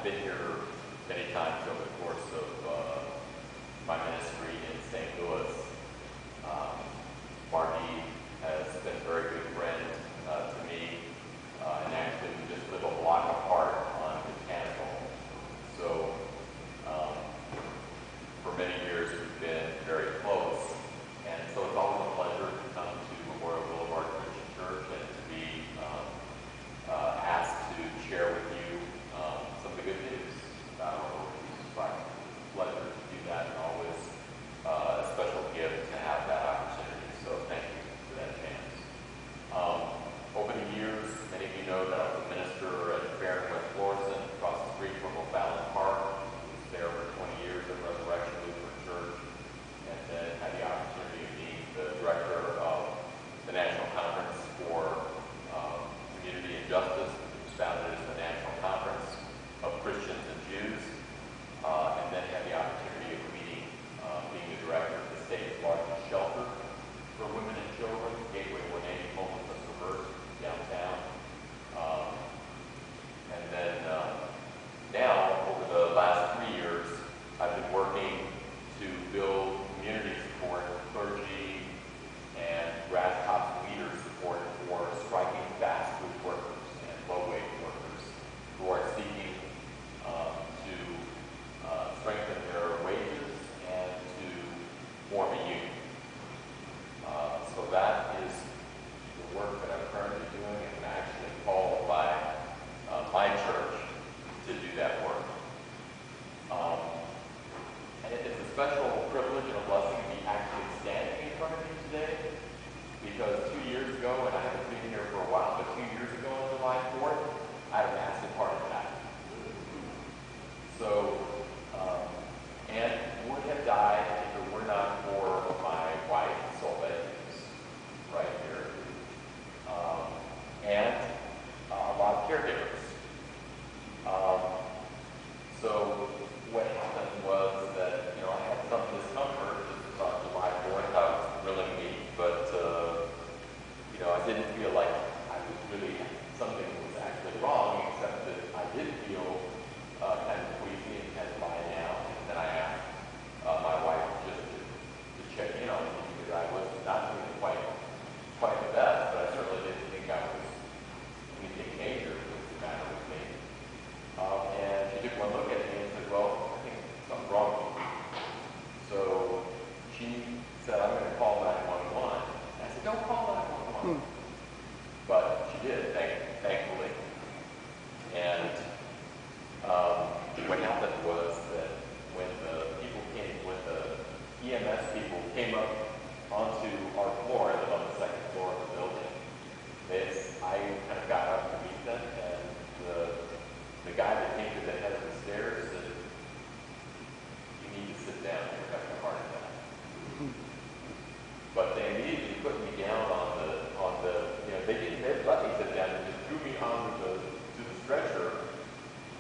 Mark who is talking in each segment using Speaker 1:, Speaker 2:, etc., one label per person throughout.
Speaker 1: been here many times over the course of my ministry in St. Louis. Marty has been a very good friend to me, and actually we just live a block apart on Mechanical. So for many years we've been very close, and so it's always a pleasure to come to Memorial Boulevard Christian Church and to be asked to share with you some of the good news about our Lord Jesus Christ. It's a pleasure to do that, and always a special gift to have that opportunity. So thank you for that chance. Over the years, many of you know that I was a minister at Fair in West Florissant, across the street from O'Fallon Park. I was there for 20 years at Resurrection Lutheran Church, and then had the opportunity of being the director of the National Conference for Community and Justice, which was founded as the National Conference of Christians and Jews, and then had the opportunity of being the director of the state's largest shelter for women and children, Gateway 180 Homelessness Reversed downtown. And then now, over the last 3 years, I've been working to build community support, clergy, and grassroots leader support for striking fast food workers and low-wage workers who are seeking to strengthen their wages and to form a union. So that is the work that I'm currently doing, and I'm actually called by my church to do that work. And it is a special privilege and a blessing to be actually standing in front of you today, because 2 years ago, and I haven't been here for a while, but 2 years ago on July 4th, I had a massive heart attack. So, and would have died if it were not for my wife, Solveig, right here, and a lot of caregivers. So what happened was that, I had some discomfort just on July 4th. I was grilling meat, but, I didn't feel like I was really, something was actually wrong, except that I did feel kind of queasy and kind of lying down. And then I asked my wife just to check in on me, because I was not doing quite the best, but I certainly didn't think I was anything major was the matter with me. And she took one look at me and said, well, I think something's wrong with you. So she said, I'm going to call 911. I said, don't call 911. But she did, thankfully. And what happened was that when the EMS people came up onto our floor, I live on the second floor of the building, I kind of got up to meet them, and the guy that came to the head of the stairs said, you need to sit down, you're having a heart attack. But they immediately put me down on the they didn't let me sit down, they just threw me onto to the stretcher,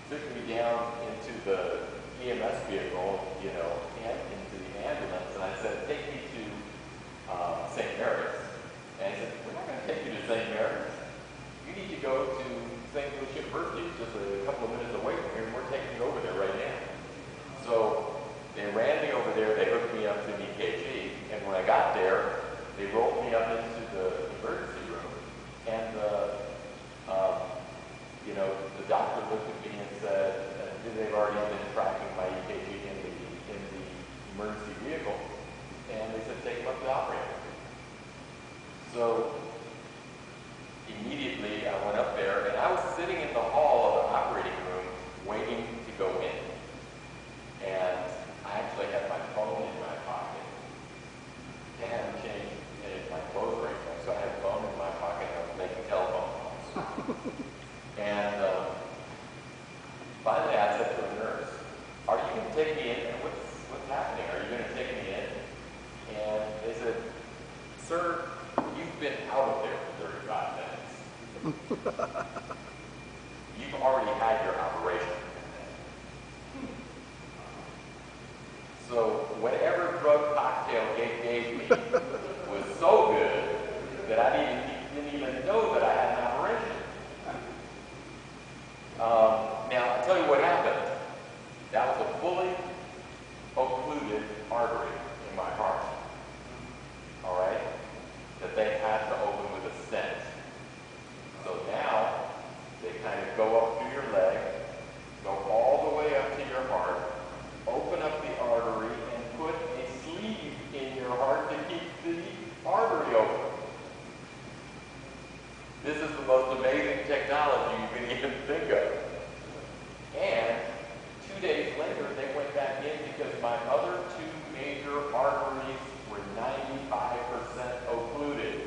Speaker 1: took me down into the EMS vehicle, and into the ambulance, and I said, take me to St. Mary's. And he said, we're not going to take you to St. Mary's. You need to go to St. Louis University, it's just a couple of minutes away from here, and we're taking you over there right now. So they ran me over there, they hooked me up to an EKG, and when I got there, they rolled me up into the emergency room, and the doctor looked at me and said, they've already been tracking my EKG in the emergency vehicle, and they said, take him up to the operating room. So immediately I went up there, and I was sitting in the hall of the operating room waiting to go in. And I actually had my phone in my pocket. I hadn't changed my clothes or anything, so I had a phone in my pocket, and I was making telephone calls. And finally I said to the nurse, are you going to take me in? And what's happening? Are you going to take me in? And they said, sir, you've been out of there for 35 minutes. You've already had your operation. So whatever drug cocktail they gave me was so good that I didn't even know that I had an operation. Now, I'll tell you what happened. go up through your leg, go all the way up to your heart, open up the artery, and put a sleeve in your heart to keep the artery open. This is the most amazing technology you can even think of. And 2 days later, they went back in because my other two major arteries were 95% occluded.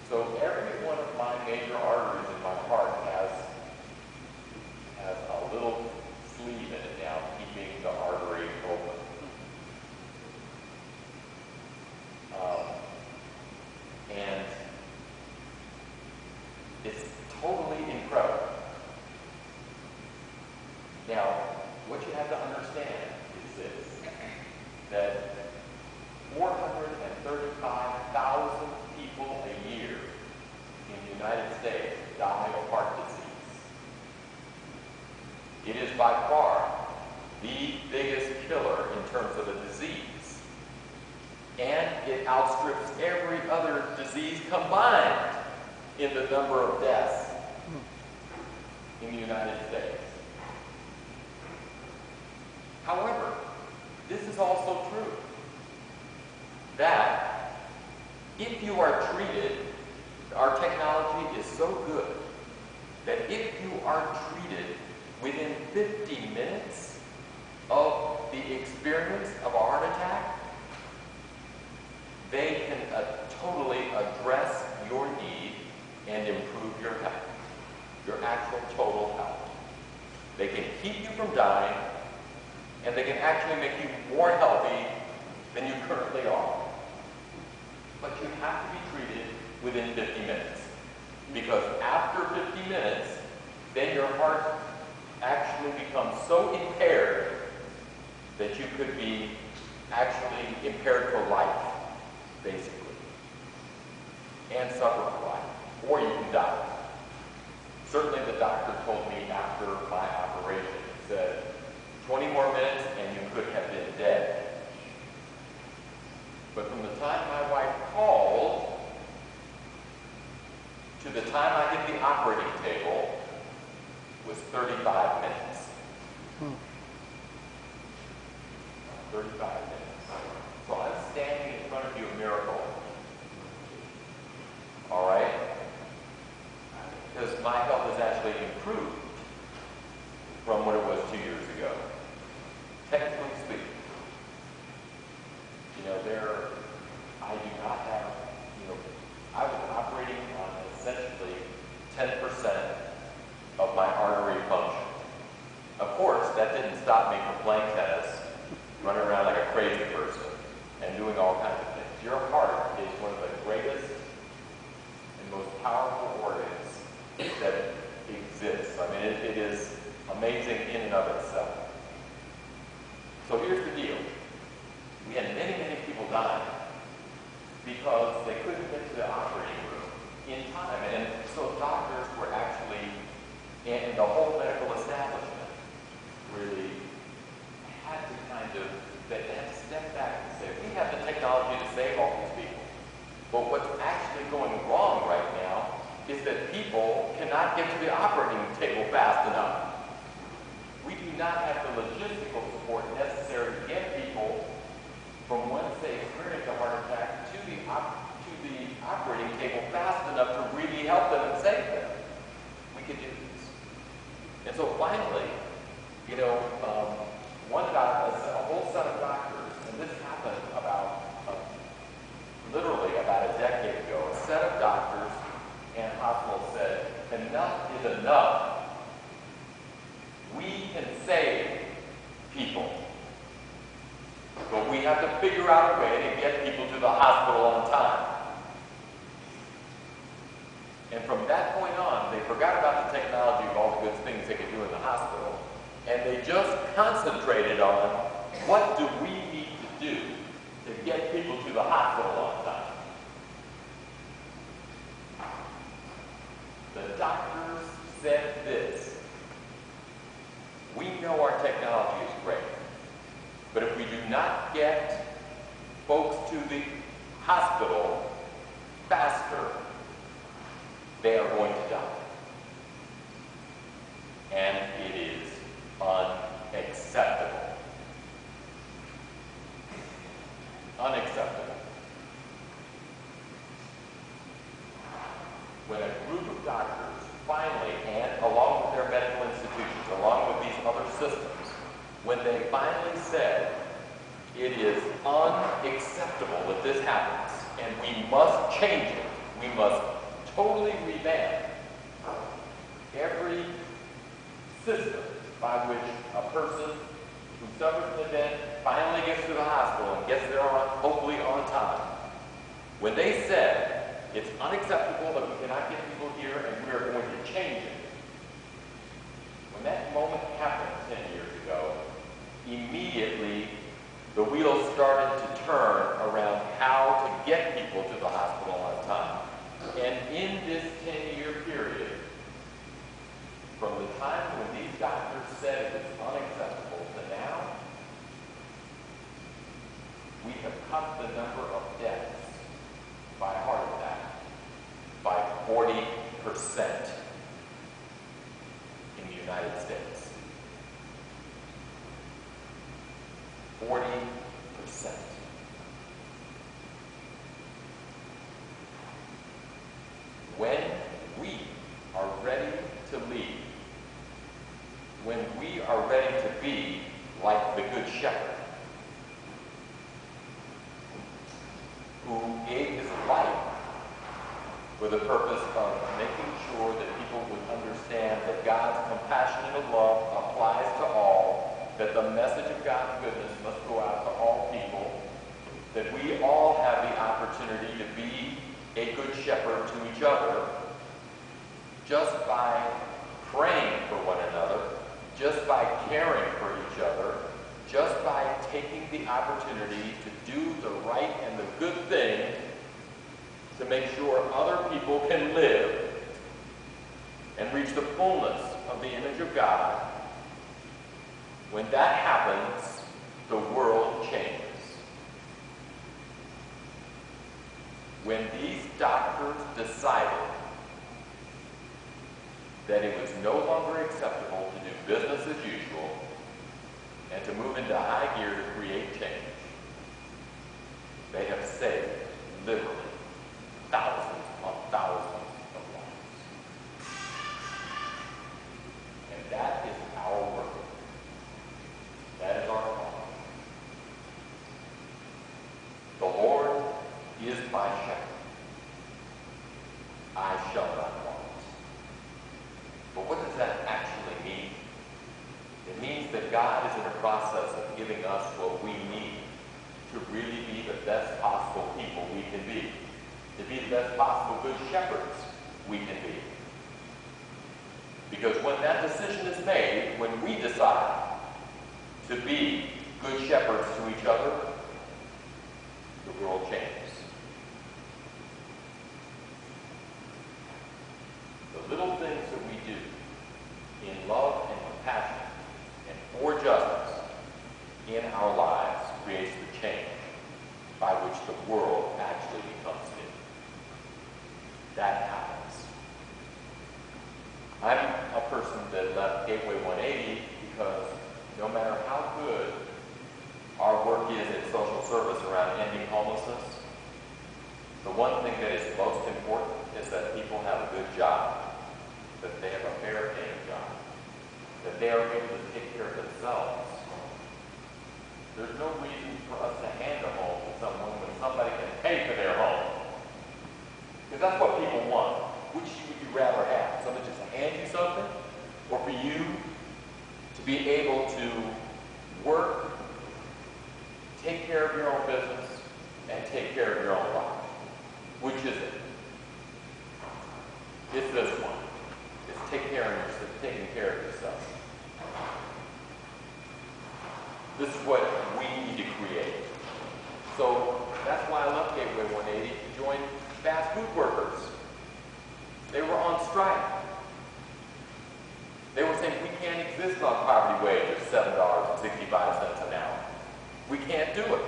Speaker 1: So every one of my major arteries in my heart has a little sleeve in it now, keeping the artery open. And it's totally incredible. Now, what you have to understand is this, that 435,000 people a year in the United States die of heart disease. It is by far the biggest killer in terms of a disease. And it outstrips every other disease combined in the number of deaths in the United States. However, this is also true that if you are treated, our technology is so good that if you are treated within 50 minutes of the experience of a heart attack, they can totally address your need and improve your health, your actual total health. They can keep you from dying, and they can actually make you more healthy than you currently are. But you have to be treated within 50 minutes. Because after 50 minutes, then your heart actually becomes so impaired that you could be actually impaired for life, basically, and suffer for life, or you can die. Certainly the doctor told me after my operation, he said, 20 more minutes and you could have been dead. But from the time my wife called to the time I hit the operating table was 35 minutes. 35 minutes. So I'm standing in front of you, a miracle. All right? Because my health has actually improved from what it was 2 years ago. Technically speaking. You know, I do not have, I was operating on essentially 10% of my artery function. Of course, that didn't stop me from playing tennis, running around like a crazy person, and doing all kinds of things. Your heart is one of the greatest and most powerful organs that exists. I mean, it is amazing in and of itself. So here's the deal. We had many, many people dying because they couldn't get to the operating room in time. And so doctors were actually, and the whole medical establishment really had to they had to step back and say, we have the technology to save all these people. But what's actually going wrong right now is that people cannot get to the operating table fast enough. We do not have the logistical support necessary to get people from once they experience a heart attack to the operating table fast enough to really help them and save them. We could do this. And so finally, a whole set of doctors, and this happened literally about a decade ago, a set of doctors and hospitals said, enough is enough. We can save people. But we have to figure out a way to get people to the hospital on time. And from that point on, they forgot about the technology of all the good things they could do in the hospital, and they just concentrated on what do we need to do to get people to the hospital on time. The doctors said this: we know our technology is great, but if we do not get folks to the hospital faster, they are going to die. And it is unacceptable. Unacceptable. When a group of doctors finally, and along with their medical institutions, along with these other systems, when they finally said, it is unacceptable that this happens, and we must change it, we must totally revamp every system by which a person who suffers an event finally gets to the hospital and gets there hopefully on time. When they said, it's unacceptable that we cannot get people here and we are going to change it. When that moment happened 10 years ago, immediately the wheels started to turn around how to get people to the hospital on time. And in this 10-year period, from the time when these doctors said it was unacceptable to now, we have cut the number of deaths by heart attack by 40% in the United States. 40%. When we are ready to lead, when we are ready to be like the Good Shepherd, who gave his life for the purpose of making sure that people would understand that God's compassionate love applies to all, that the message of God's goodness must go out to all people, that we all have the opportunity to be a good shepherd to each other just by praying for one another, just by caring for each other, just by taking the opportunity to do the right and the good thing to make sure other people can live and reach the fullness of the image of God. When that happens, the world changes. When these doctors decided that it was no longer acceptable to do business as usual and to move into high gear to create change, they have saved literally thousands upon thousands of lives. And that is our work. That is our call. The Lord is my shepherd. I shall not want. But what does that actually mean? It means that God is in a process of giving us what we need to really be the best possible people we can be, to be the best possible good shepherds we can be. Because when that decision is made, when we decide to be good shepherds to each other, the world changes. The little things that we do in love and compassion and for justice in our lives creates the change by which the world actually becomes new. That happens. I'm a person that left Gateway 180 because no matter how good our work is in social service around ending homelessness, the one thing that is most important is that people have a good job, that they have a fair paying job, that they are able to take care of themselves. There's no reason for us to hand a home to someone when somebody can pay for their home. Because that's what people want. Which would you rather have? Somebody just hand you something? Or for you to be able to work, take care of your own business, and take care of your own life? Which is it? It's this one. It's taking care of yourself. This is what we need to create. So that's why I left Gateway 180 to join fast food workers. They were on strike. They were saying we can't exist on poverty wage of $7.65 an hour. We can't do it.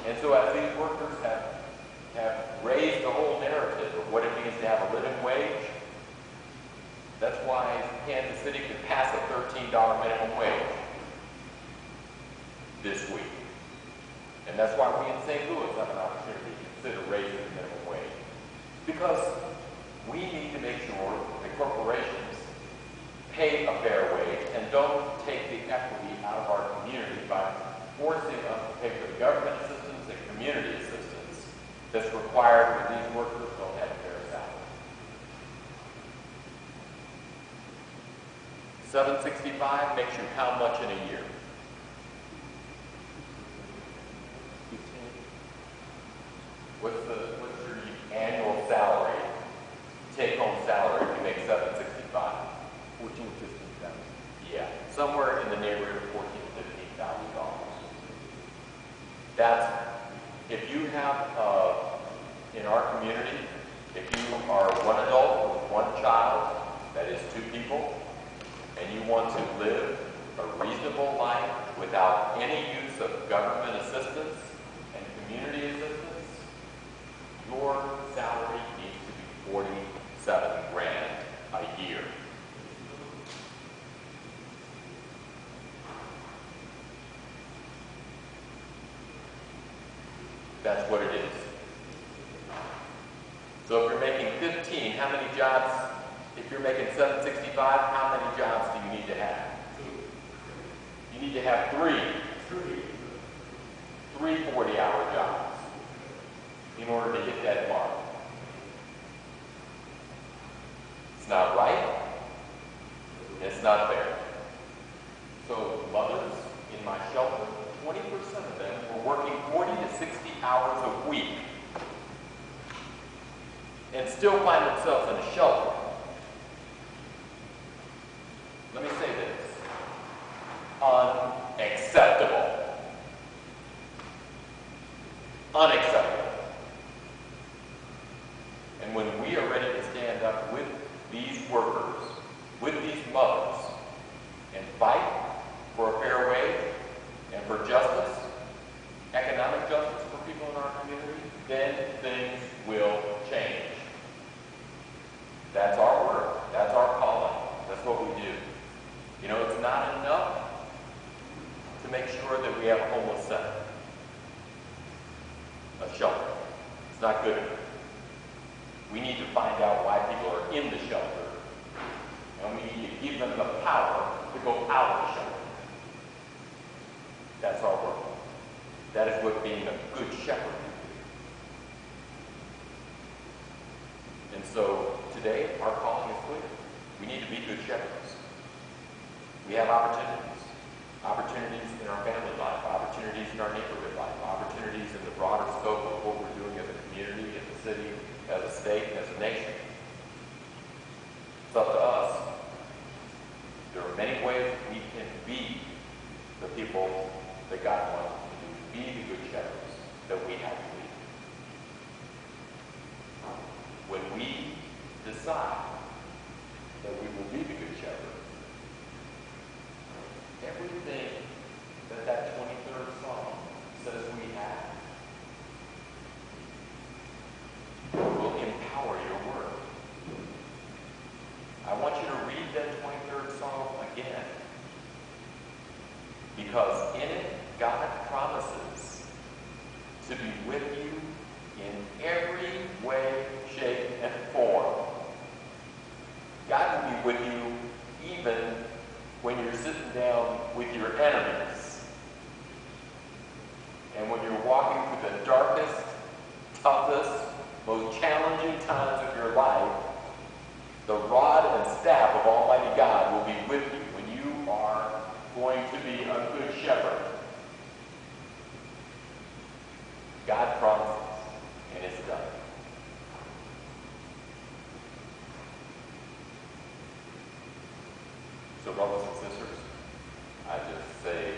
Speaker 1: And so as these workers have raised the whole narrative of have a living wage. That's why Kansas City could pass a $13 minimum wage this week. And that's why we in St. Louis have an opportunity to consider raising the minimum wage. Because we need to make sure that corporations pay a fair wage and don't take the equity out of our community by forcing us to pay for the government assistance and community assistance that's required when these workers don't have a fair salary. 765 makes you how much in a year? 15. What's your annual salary, take-home salary if you make 765?
Speaker 2: 14, 15,000.
Speaker 1: Yeah, somewhere in the neighborhood of $14,000 to $15,000. That's, if you have, in our community, if you are one adult with one child, that is 2 people, and you want to live a reasonable life without any use of government assistance and community assistance, your salary needs to be 47 grand a year. That's what it is. So if you're making 15, how many jobs? If you're making 765, how many jobs do you need to have? 2. You need to have 3. 3 40-hour jobs in order to hit that mark. It's not right. It's not fair. So mothers in my shelter, 20% of them were working 40 to 60 hours a week and still find themselves in a shelter. Let me say this. Unacceptable. Unacceptable. And when we are ready to stand up with these workers, with these mothers, and fight for a fair wage and for justice, economic justice for people in our community, then things will change. That's our work. That's our calling. That's what we do. You know, it's not enough to make sure that we have a homeless center, a shelter. It's not good enough. We need to find out why people are in the shelter, and we need to give them the power to go out of the shelter. That's our work. That is what being a good shepherd can do. And so today, our calling is clear. We need to be good shepherds. We have opportunities. Opportunities in our family life, opportunities in our neighborhood life, opportunities in the broader scope of what we're doing as a community, as a city, as a state, and as a nation. It's up to us. There are many ways we can be the people that God wants us to be the good shepherds that we have to be. When we decide that we will be the good shepherd, everything that 23rd Psalm says we have will empower your work. I want you to read that 23rd Psalm again, because in it, God promises to be with you in every way, shape, and form. God will be with you even when you're sitting down with your enemies, and when you're walking through the darkest, toughest, most challenging times of your life, the rod and staff of Almighty God will be with you when you are going to be a good shepherd. God promises, and it's done. So brothers and sisters, I just say,